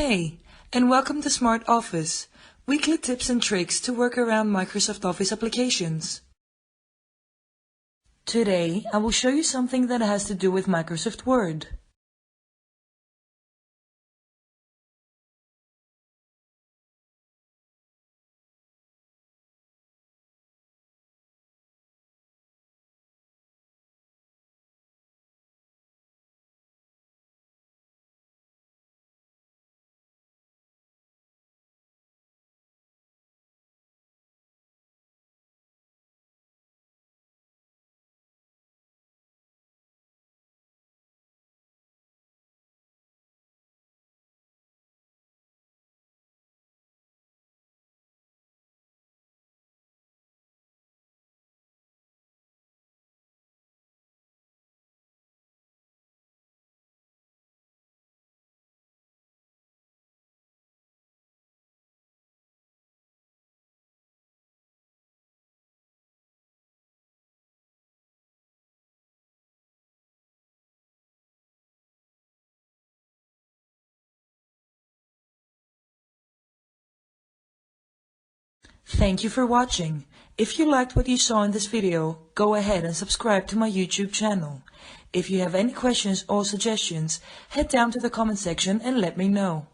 Hey, and welcome to Smart Office, weekly tips and tricks to work around Microsoft Office applications. Today, I will show you something that has to do with Microsoft Word. Thank you for watching. If you liked what you saw in this video, go ahead and subscribe to my YouTube channel. If you have any questions or suggestions, head down to the comment section and let me know.